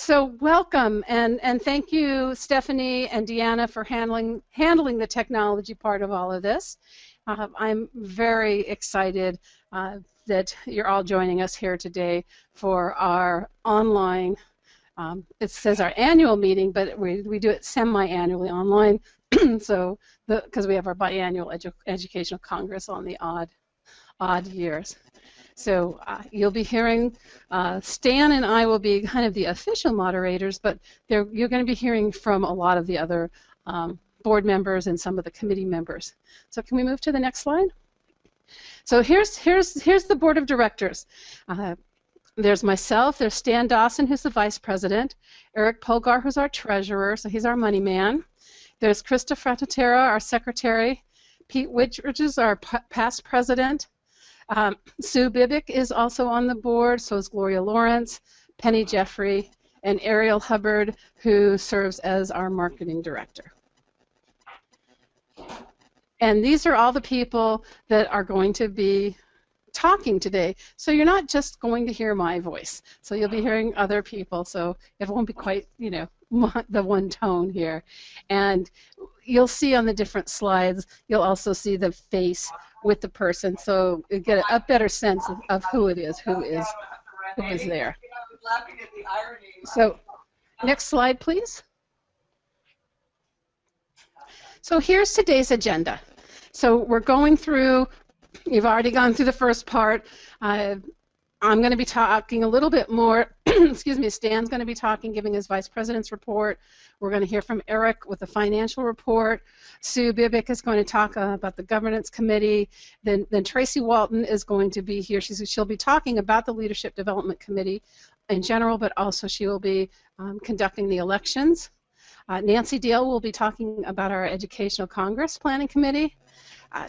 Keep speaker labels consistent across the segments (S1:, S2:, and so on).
S1: So welcome, and thank you, Stephanie and Deanna, for handling the technology part of all of this. I'm very excited that you're all joining us here today for our online, it says our annual meeting, but we do it semi-annually online, so because we have our biannual educational congress on the odd years. So you'll be hearing, Stan and I will be kind of the official moderators, but you're going to be hearing from a lot of the other board members and some of the committee members. So can we move to the next slide? So here's the board of directors. There's myself, there's Stan Dawson, who's the vice president, Eric Polgar, who's our treasurer, so he's our money man. There's Krista Frattatera, our secretary, Pete Whitridges, our past president. Sue Bibick is also on the board, so is Gloria Lawrence, Penny Jeffrey, and Ariel Hubbard, who serves as our marketing director. And these are all the people that are going to be talking today. So you're not just going to hear my voice. So you'll be hearing other people, so it won't be quite, you know, the one tone here. And you'll see on the different slides, you'll also see the face with the person, so you get a better sense of who it is, who is there. So, next slide, please. So here's today's agenda. So we're going through, you've already gone through the first part. I'm going to be talking a little bit more, excuse me, Stan's going to be talking, giving his vice president's report. We're going to hear from Eric with the financial report. Sue Bibick is going to talk about the governance committee. Then Tracy Walton is going to be here. She'll be talking about the leadership development committee in general, but also she will be conducting the elections. Nancy Dale will be talking about our educational congress planning committee.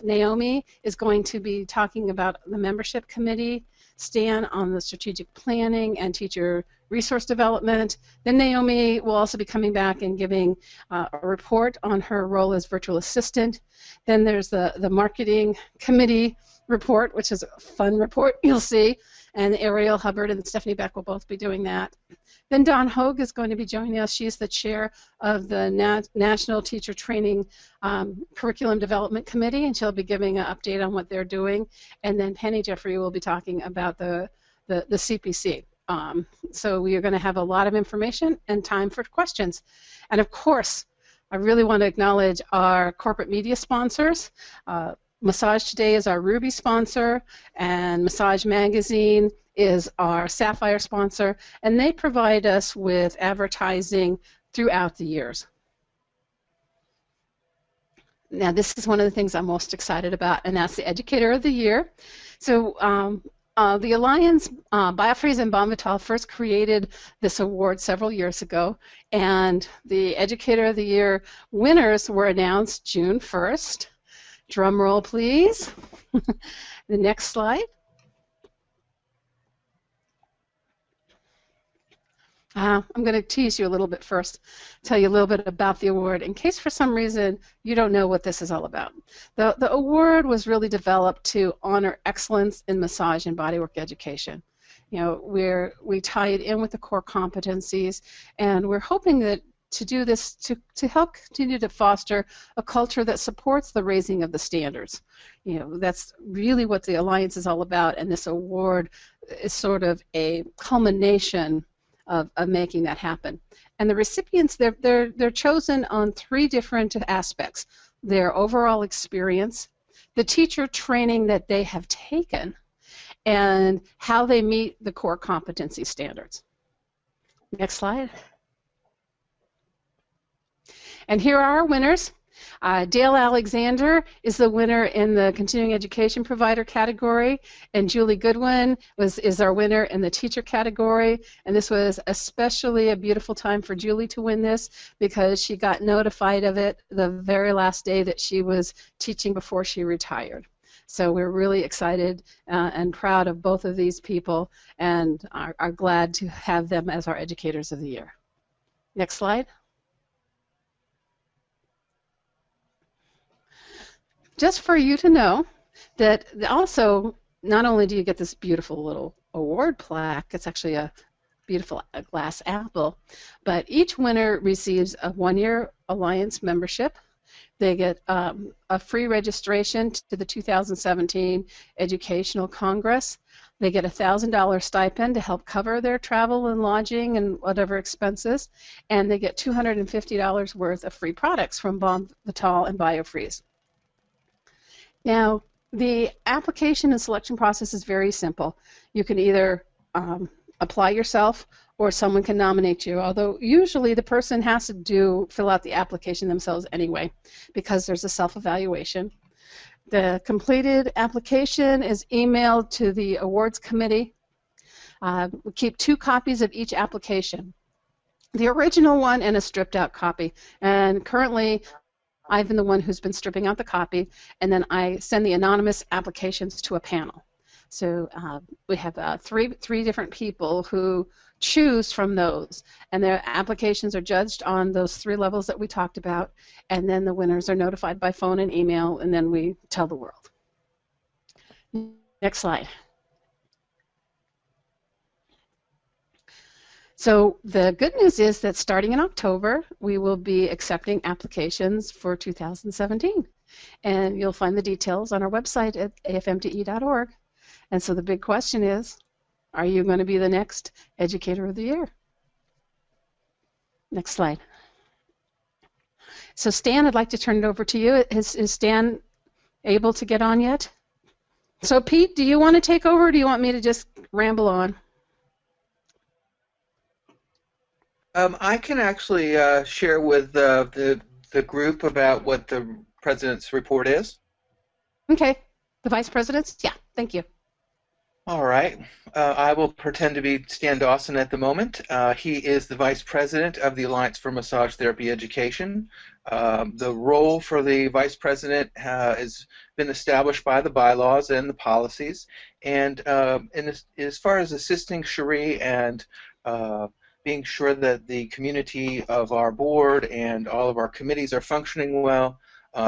S1: Naomi is going to be talking about the membership committee. Stan on the strategic planning and teacher resource development. Then Naomi will also be coming back and giving a report on her role as virtual assistant. Then there's the marketing committee report, which is a fun report, you'll see. And Ariel Hubbard and Stephanie Beck will both be doing that. Then Dawn Hogue is going to be joining us. She's the chair of the National Teacher Training Curriculum Development Committee, and she'll be giving an update on what they're doing. And then Penny Jeffrey will be talking about the CPC. So we are going to have a lot of information and time for questions. And of course, I really want to acknowledge our corporate media sponsors. Massage Today is our Ruby sponsor, and Massage Magazine is our Sapphire sponsor, and they provide us with advertising throughout the years. Now, this is one of the things I'm most excited about, and that's the Educator of the Year. So the Alliance, BioFreeze Bon Vital, first created this award several years ago, and the Educator of the Year winners were announced June 1st. Drum roll, please. The next slide. I'm going to tease you a little bit first, tell you a little bit about the award, in case for some reason you don't know what this is all about. The award was really developed to honor excellence in massage and bodywork education. You know, we tie it in with the core competencies, and we're hoping that to do this to help continue to foster a culture that supports the raising of the standards. You know, that's really what the Alliance is all about, and this award is sort of a culmination of making that happen. And the recipients, they're chosen on 3 different aspects: their overall experience, the teacher training that they have taken, and how they meet the core competency standards. Next slide. And here are our winners. Dale Alexander is the winner in the continuing education provider category, and Julie Goodwin is our winner in the teacher category. And this was especially a beautiful time for Julie to win this, because she got notified of it the very last day that she was teaching before she retired. So we're really excited and proud of both of these people, and are glad to have them as our Educators of the Year. Next slide. Just for you to know that also, not only do you get this beautiful little award plaque, it's actually a beautiful glass apple. But each winner receives a 1-year Alliance membership. They get a free registration to the 2017 Educational Congress. They get a $1,000 stipend to help cover their travel and lodging and whatever expenses, and they get $250 worth of free products from Bon Vital and BioFreeze. Now, the application and selection process is very simple. You can either apply yourself or someone can nominate you, although usually the person has to fill out the application themselves anyway because there's a self-evaluation. The completed application is emailed to the awards committee. We keep 2 copies of each application, the original one and a stripped out copy, and currently I've been the one who's been stripping out the copy, and then I send the anonymous applications to a panel. So we have three different people who choose from those, and their applications are judged on those 3 levels that we talked about, and then the winners are notified by phone and email, and then we tell the world. Next slide. So the good news is that starting in October, we will be accepting applications for 2017, and you'll find the details on our website at afmte.org. And so the big question is, are you going to be the next Educator of the Year? Next slide. So Stan, I'd like to turn it over to you. Is Stan able to get on yet? So Pete, do you want to take over, or do you want me to just ramble on?
S2: I can actually share with the group about what the President's report is.
S1: Okay. The Vice President's? Yeah, thank you.
S2: All right. I will pretend to be Stan Dawson at the moment. He is the Vice President of the Alliance for Massage Therapy Education. The role for the Vice President has been established by the bylaws and the policies. And as far as assisting Cherie and being sure that the community of our board and all of our committees are functioning well,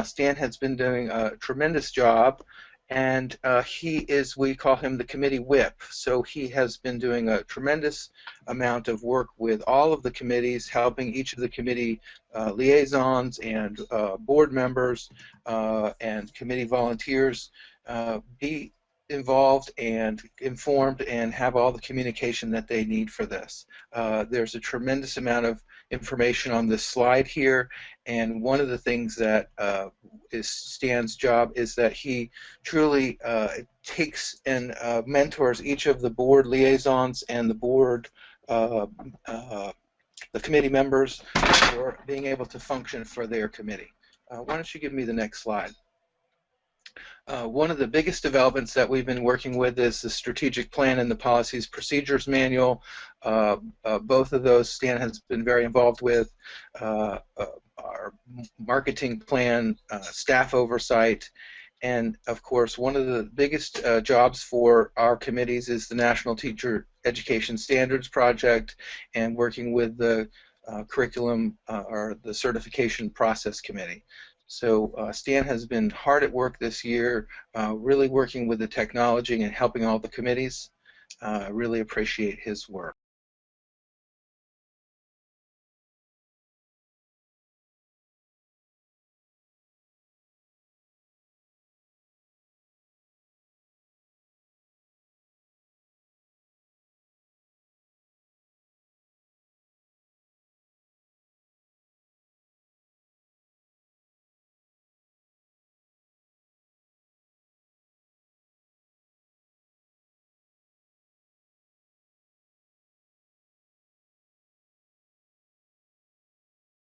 S2: Stan has been doing a tremendous job. And he is, we call him the committee whip, so he has been doing a tremendous amount of work with all of the committees, helping each of the committee liaisons and board members and committee volunteers be involved and informed and have all the communication that they need for this. There's a tremendous amount of information on this slide here, and one of the things that is Stan's job is that he truly takes and mentors each of the board liaisons and the board the committee members for being able to function for their committee. Why don't you give me the next slide? One of the biggest developments that we've been working with is the strategic plan and the policies procedures manual. Both of those Stan has been very involved with. Our marketing plan, staff oversight, and of course one of the biggest jobs for our committees is the National Teacher Education Standards Project and working with the curriculum or the certification process committee. So Stan has been hard at work this year, really working with the technology and helping all the committees. I really appreciate his work.